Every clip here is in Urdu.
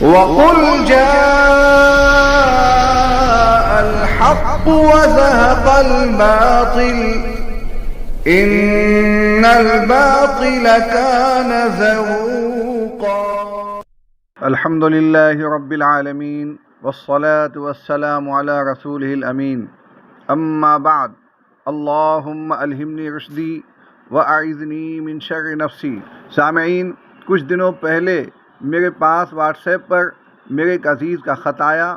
وَقُلْ جَاءَ الْحَقُّ وَزَهَقَ الْبَاطِلُ إِنَّ الْبَاطِلَ كَانَ زَهُوقًا۔ الحمد للہ رب العالمین والصلاة والسلام علی رسولہ الامین، اما بعد، اللہم الہمنی رشدی واعذنی من شر نفسی۔ سامعین، کچھ دنوں پہلے میرے پاس واٹس ایپ پر میرے ایک عزیز کا خط آیا۔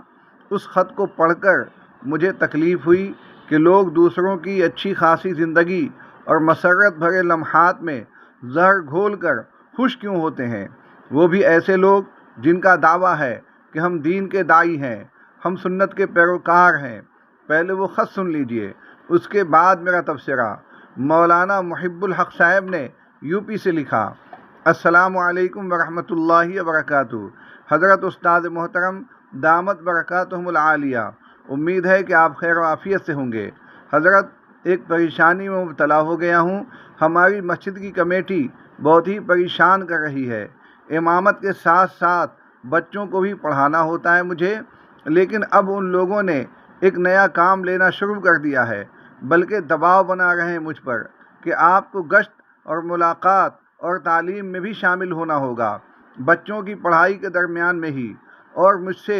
اس خط کو پڑھ کر مجھے تکلیف ہوئی کہ لوگ دوسروں کی اچھی خاصی زندگی اور مسرت بھرے لمحات میں زہر گھول کر خوش کیوں ہوتے ہیں، وہ بھی ایسے لوگ جن کا دعویٰ ہے کہ ہم دین کے داعی ہیں، ہم سنت کے پیروکار ہیں۔ پہلے وہ خط سن لیجئے، اس کے بعد میرا تبصرہ۔ مولانا محب الحق صاحب نے یو پی سے لکھا: السلام علیکم ورحمۃ اللہ وبرکاتہ۔ حضرت استاد محترم دامت برکاتہم العالیہ، امید ہے کہ آپ خیر و عافیت سے ہوں گے۔ حضرت، ایک پریشانی میں مبتلا ہو گیا ہوں۔ ہماری مسجد کی کمیٹی بہت ہی پریشان کر رہی ہے۔ امامت کے ساتھ ساتھ بچوں کو بھی پڑھانا ہوتا ہے مجھے، لیکن اب ان لوگوں نے ایک نیا کام لینا شروع کر دیا ہے، بلکہ دباؤ بنا رہے ہیں مجھ پر کہ آپ کو گشت اور ملاقات اور تعلیم میں بھی شامل ہونا ہوگا، بچوں کی پڑھائی کے درمیان میں ہی، اور مجھ سے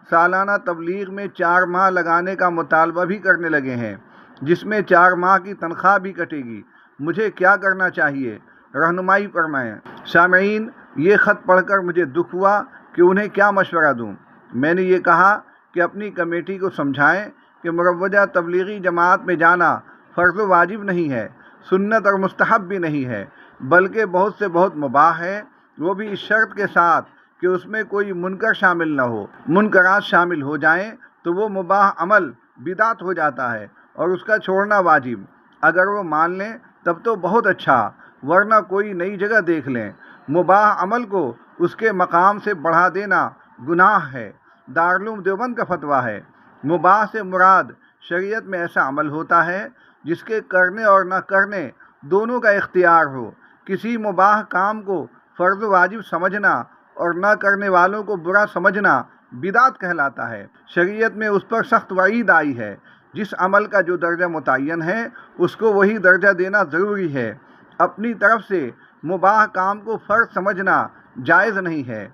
سالانہ تبلیغ میں 4 ماہ لگانے کا مطالبہ بھی کرنے لگے ہیں، جس میں 4 ماہ کی تنخواہ بھی کٹے گی۔ مجھے کیا کرنا چاہیے؟ رہنمائی فرمائیں۔ سامعین، یہ خط پڑھ کر مجھے دکھ ہوا کہ انہیں کیا مشورہ دوں۔ میں نے یہ کہا کہ اپنی کمیٹی کو سمجھائیں کہ مروجہ تبلیغی جماعت میں جانا فرض و واجب نہیں ہے، سنت اور مستحب بھی نہیں ہے، بلکہ بہت سے بہت مباح ہے، وہ بھی اس شرط کے ساتھ کہ اس میں کوئی منکر شامل نہ ہو۔ منکرات شامل ہو جائیں تو وہ مباح عمل بدعت ہو جاتا ہے اور اس کا چھوڑنا واجب۔ اگر وہ مان لیں تب تو بہت اچھا، ورنہ کوئی نئی جگہ دیکھ لیں۔ مباح عمل کو اس کے مقام سے بڑھا دینا گناہ ہے۔ دارالعلوم دیوبند کا فتویٰ ہے، مباح سے مراد شریعت میں ایسا عمل ہوتا ہے جس کے کرنے اور نہ کرنے دونوں کا اختیار ہو۔ کسی مباح کام کو فرض و واجب سمجھنا اور نہ کرنے والوں کو برا سمجھنا بدعت کہلاتا ہے۔ شریعت میں اس پر سخت وعید آئی ہے۔ جس عمل کا جو درجہ متعین ہے اس کو وہی درجہ دینا ضروری ہے۔ اپنی طرف سے مباح کام کو فرض سمجھنا جائز نہیں ہے۔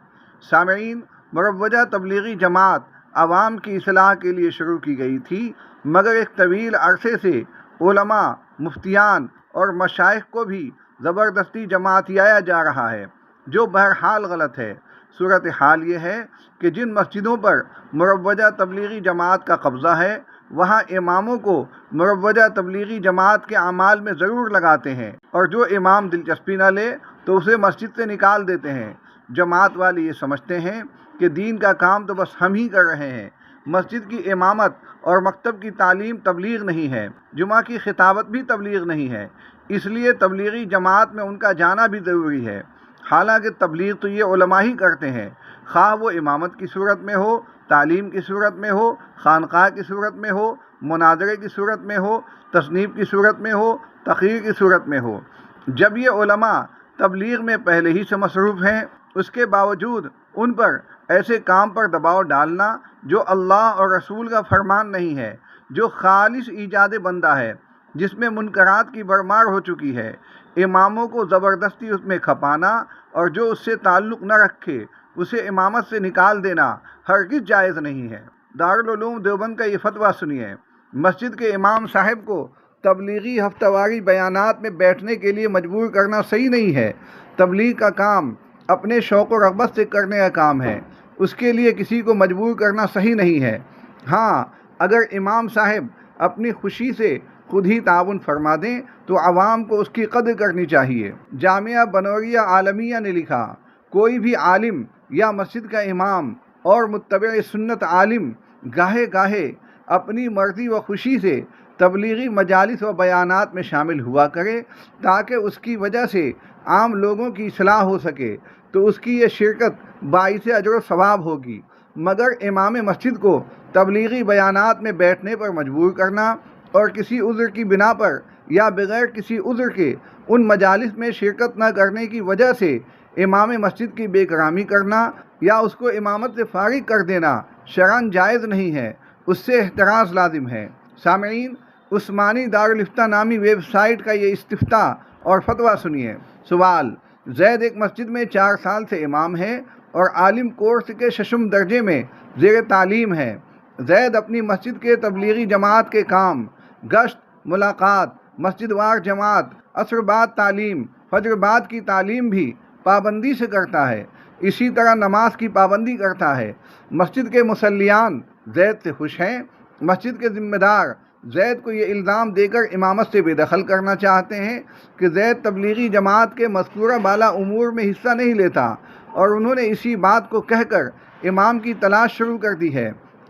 سامعین، مروجہ تبلیغی جماعت عوام کی اصلاح کے لیے شروع کی گئی تھی، مگر ایک طویل عرصے سے علماء، مفتیان اور مشائخ کو بھی زبردستی جماعتیایا جا رہا ہے، جو بہرحال غلط ہے۔ صورتحال یہ ہے کہ جن مسجدوں پر مروجہ تبلیغی جماعت کا قبضہ ہے، وہاں اماموں کو مروجہ تبلیغی جماعت کے اعمال میں ضرور لگاتے ہیں، اور جو امام دلچسپی نہ لے تو اسے مسجد سے نکال دیتے ہیں۔ جماعت والے یہ سمجھتے ہیں کہ دین کا کام تو بس ہم ہی کر رہے ہیں۔ مسجد کی امامت اور مکتب کی تعلیم تبلیغ نہیں ہے، جمعہ کی خطابت بھی تبلیغ نہیں ہے، اس لیے تبلیغی جماعت میں ان کا جانا بھی ضروری ہے۔ حالانکہ تبلیغ تو یہ علماء ہی کرتے ہیں، خواہ وہ امامت کی صورت میں ہو، تعلیم کی صورت میں ہو، خانقاہ کی صورت میں ہو، مناظرے کی صورت میں ہو، تصنیف کی صورت میں ہو، تقریر کی صورت میں ہو۔ جب یہ علماء تبلیغ میں پہلے ہی سے مصروف ہیں، اس کے باوجود ان پر ایسے کام پر دباؤ ڈالنا جو اللہ اور رسول کا فرمان نہیں ہے، جو خالص ایجاد بندہ ہے، جس میں منکرات کی بھرمار ہو چکی ہے، اماموں کو زبردستی اس میں کھپانا اور جو اس سے تعلق نہ رکھے اسے امامت سے نکال دینا ہرگز جائز نہیں ہے۔ دارالعلوم دیوبند کا یہ فتویٰ سنیے: مسجد کے امام صاحب کو تبلیغی ہفتہ واری بیانات میں بیٹھنے کے لیے مجبور کرنا صحیح نہیں ہے۔ تبلیغ کا کام اپنے شوق و رغبت سے کرنے کا کام ہے، اس کے لیے کسی کو مجبور کرنا صحیح نہیں ہے۔ ہاں، اگر امام صاحب اپنی خوشی سے خود ہی تعاون فرما دیں تو عوام کو اس کی قدر کرنی چاہیے۔ جامعہ بنوریہ عالمیہ نے لکھا: کوئی بھی عالم یا مسجد کا امام اور متبع سنت عالم گاہے گاہے اپنی مرضی و خوشی سے تبلیغی مجالس و بیانات میں شامل ہوا کرے تاکہ اس کی وجہ سے عام لوگوں کی اصلاح ہو سکے، تو اس کی یہ شرکت باعث اجر و ثواب ہوگی۔ مگر امام مسجد کو تبلیغی بیانات میں بیٹھنے پر مجبور کرنا اور کسی عذر کی بنا پر یا بغیر کسی عذر کے ان مجالس میں شرکت نہ کرنے کی وجہ سے امام مسجد کی بے کرامی کرنا یا اس کو امامت سے فارغ کر دینا شرعاً جائز نہیں ہے، اس سے احتراز لازم ہے۔ سامعین، عثمانی دارالفتہ نامی ویب سائٹ کا یہ استفتاء اور فتویٰ سنیے۔ سوال: زید ایک مسجد میں 4 سال سے امام ہے اور عالم کورس کے 6 درجے میں زیر تعلیم ہے۔ زید اپنی مسجد کے تبلیغی جماعت کے کام، گشت، ملاقات، مسجد وار جماعت، عصر بعد تعلیم، فجر بعد کی تعلیم بھی پابندی سے کرتا ہے۔ اسی طرح نماز کی پابندی کرتا ہے۔ مسجد کے مصلیان زید سے خوش ہیں۔ مسجد کے ذمہ دار زید کو یہ الزام دے کر امامت سے بے دخل کرنا چاہتے ہیں کہ زید تبلیغی جماعت کے مذکورہ بالا امور میں حصہ نہیں لیتا، اور انہوں نے اسی بات کو کہہ کر امام کی تلاش شروع کر دی ہے۔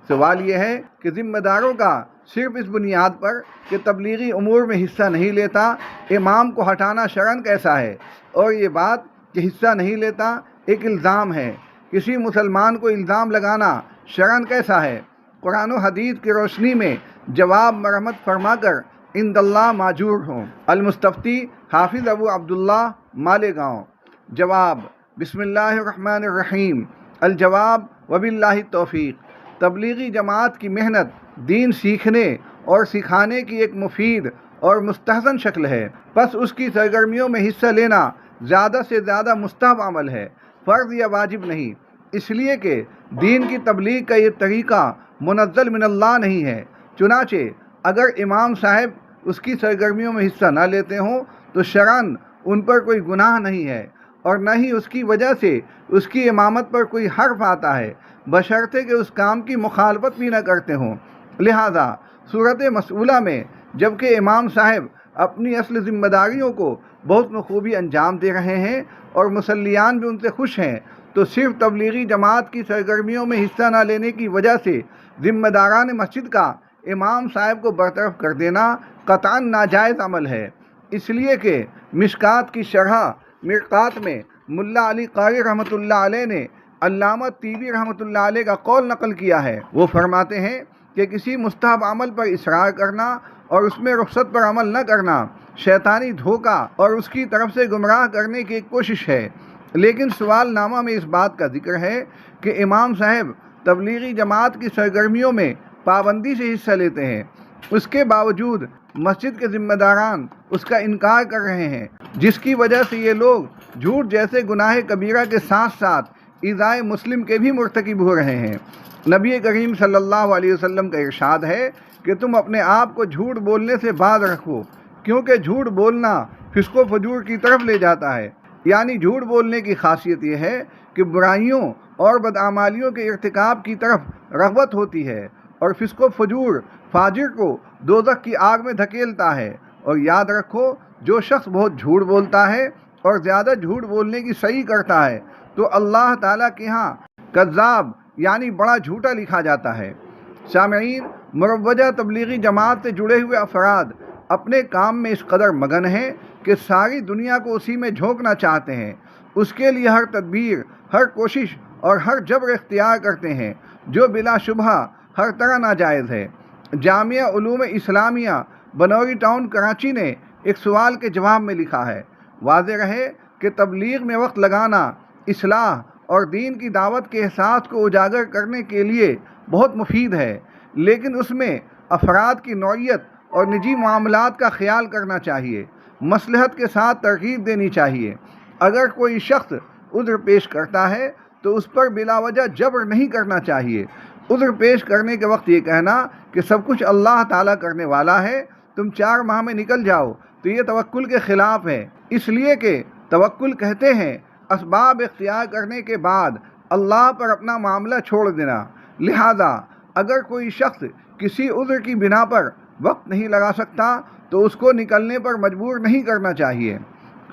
سوال یہ ہے کہ ذمہ داروں کا صرف اس بنیاد پر کہ تبلیغی امور میں حصہ نہیں لیتا امام کو ہٹانا شرعاً کیسا ہے؟ اور یہ بات کہ حصہ نہیں لیتا ایک الزام ہے، کسی مسلمان کو الزام لگانا شرعاً کیسا ہے؟ قرآن و حدیث کی روشنی میں جواب مرحمت فرما کر عند اللہ ماجور ہوں۔ المستفتی حافظ ابو عبداللہ مالیگاؤں۔ جواب: بسم اللہ الرحمن الرحیم۔ الجواب: وباللہ التوفیق۔ تبلیغی جماعت کی محنت دین سیکھنے اور سکھانے کی ایک مفید اور مستحسن شکل ہے، پس اس کی سرگرمیوں میں حصہ لینا زیادہ سے زیادہ مستحب عمل ہے، فرض یا واجب نہیں، اس لیے کہ دین کی تبلیغ کا یہ طریقہ منزل من اللہ نہیں ہے۔ چنانچہ اگر امام صاحب اس کی سرگرمیوں میں حصہ نہ لیتے ہوں تو شرعاً ان پر کوئی گناہ نہیں ہے، اور نہ ہی اس کی وجہ سے اس کی امامت پر کوئی حرف آتا ہے، بشرطے کہ اس کام کی مخالفت بھی نہ کرتے ہوں۔ لہذا صورت مسئولہ میں جبکہ امام صاحب اپنی اصل ذمہ داریوں کو بہت بخوبی انجام دے رہے ہیں اور مصلیان بھی ان سے خوش ہیں، تو صرف تبلیغی جماعت کی سرگرمیوں میں حصہ نہ لینے کی وجہ سے ذمہ داران مسجد کا امام صاحب کو برطرف کر دینا قطعاً ناجائز عمل ہے، اس لیے کہ مشکات کی شرح مرقات میں ملا علی قاری رحمۃ اللہ علیہ نے علامہ طیبی رحمۃ اللہ علیہ کا قول نقل کیا ہے۔ وہ فرماتے ہیں کہ کسی مستحب عمل پر اصرار کرنا اور اس میں رخصت پر عمل نہ کرنا شیطانی دھوکہ اور اس کی طرف سے گمراہ کرنے کی ایک کوشش ہے۔ لیکن سوال نامہ میں اس بات کا ذکر ہے کہ امام صاحب تبلیغی جماعت کی سرگرمیوں میں پابندی سے حصہ لیتے ہیں، اس کے باوجود مسجد کے ذمہ داران اس کا انکار کر رہے ہیں، جس کی وجہ سے یہ لوگ جھوٹ جیسے گناہ کبیرہ کے ساتھ ساتھ ایذائے مسلم کے بھی مرتکب ہو رہے ہیں۔ نبی کریم صلی اللہ علیہ وسلم کا ارشاد ہے کہ تم اپنے آپ کو جھوٹ بولنے سے باز رکھو، کیونکہ جھوٹ بولنا فسق و فجور کی طرف لے جاتا ہے۔ یعنی جھوٹ بولنے کی خاصیت یہ ہے کہ برائیوں اور بدعمالیوں کے ارتکاب کی طرف رغبت ہوتی ہے، اور فسق و فجور فاجر کو دوزخ کی آگ میں دھکیلتا ہے۔ اور یاد رکھو، جو شخص بہت جھوٹ بولتا ہے اور زیادہ جھوٹ بولنے کی صحیح کرتا ہے تو اللہ تعالیٰ کے ہاں کذاب یعنی بڑا جھوٹا لکھا جاتا ہے۔ سامعین، مروجہ تبلیغی جماعت سے جڑے ہوئے افراد اپنے کام میں اس قدر مگن ہیں کہ ساری دنیا کو اسی میں جھونکنا چاہتے ہیں، اس کے لیے ہر تدبیر، ہر کوشش اور ہر جبر اختیار کرتے ہیں، جو بلا شبہ ہر طرح ناجائز ہے۔ جامعہ علوم اسلامیہ بنوری ٹاؤن کراچی نے ایک سوال کے جواب میں لکھا ہے: واضح رہے کہ تبلیغ میں وقت لگانا اصلاح اور دین کی دعوت کے احساس کو اجاگر کرنے کے لیے بہت مفید ہے، لیکن اس میں افراد کی نوعیت اور نجی معاملات کا خیال کرنا چاہیے، مصلحت کے ساتھ ترغیب دینی چاہیے۔ اگر کوئی شخص عذر پیش کرتا ہے تو اس پر بلا وجہ جبر نہیں کرنا چاہیے۔ عذر پیش کرنے کے وقت یہ کہنا کہ سب کچھ اللہ تعالیٰ کرنے والا ہے، تم 4 ماہ میں نکل جاؤ، تو یہ توکل کے خلاف ہے، اس لیے کہ توکل کہتے ہیں اسباب اختیار کرنے کے بعد اللہ پر اپنا معاملہ چھوڑ دینا۔ لہذا اگر کوئی شخص کسی عذر کی بنا پر وقت نہیں لگا سکتا تو اس کو نکلنے پر مجبور نہیں کرنا چاہیے۔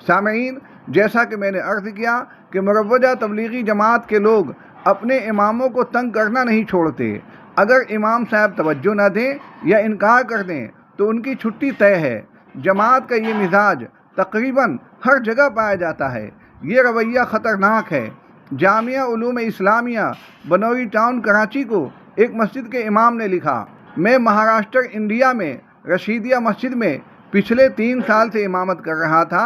سامعین، جیسا کہ میں نے عرض کیا کہ مروجہ تبلیغی جماعت کے لوگ اپنے اماموں کو تنگ کرنا نہیں چھوڑتے۔ اگر امام صاحب توجہ نہ دیں یا انکار کر دیں تو ان کی چھٹی طے ہے۔ جماعت کا یہ مزاج تقریباً ہر جگہ پایا جاتا ہے۔ یہ رویہ خطرناک ہے۔ جامعہ علوم اسلامیہ بنوری ٹاؤن کراچی کو ایک مسجد کے امام نے لکھا: میں مہاراشٹر انڈیا میں رشیدیہ مسجد میں پچھلے 3 سال سے امامت کر رہا تھا۔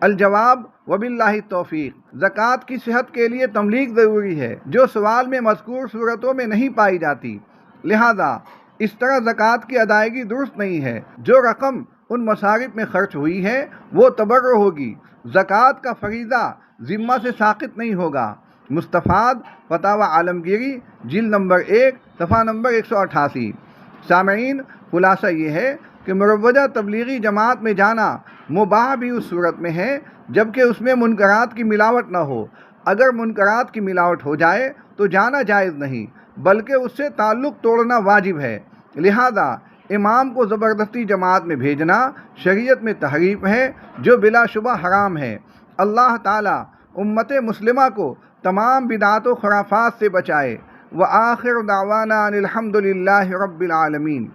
الجواب وباللہ التوفیق۔ زکوٰۃ کی صحت کے لیے تملیغ ضروری ہے جو سوال میں مذکور صورتوں میں نہیں پائی جاتی، لہذا اس طرح زکوٰۃ کی ادائیگی درست نہیں ہے۔ جو رقم ان مصارف میں خرچ ہوئی ہے وہ تبرع ہوگی، زکوٰۃ کا فریضہ ذمہ سے ساقط نہیں ہوگا۔ مستفاد فتاوی عالمگیری جلد نمبر 1 صفحہ نمبر 188۔ سامعین، خلاصہ یہ ہے کہ مروجہ تبلیغی جماعت میں جانا مباح بھی اس صورت میں ہے جبکہ اس میں منکرات کی ملاوٹ نہ ہو۔ اگر منکرات کی ملاوٹ ہو جائے تو جانا جائز نہیں بلکہ اس سے تعلق توڑنا واجب ہے، لہذا امام کو زبردستی جماعت میں بھیجنا شریعت میں تحریف ہے جو بلا شبہ حرام ہے۔ اللہ تعالیٰ امت مسلمہ کو تمام بدعات و خرافات سے بچائے۔ وآخر دعوانا ان الحمد للہ رب العالمین۔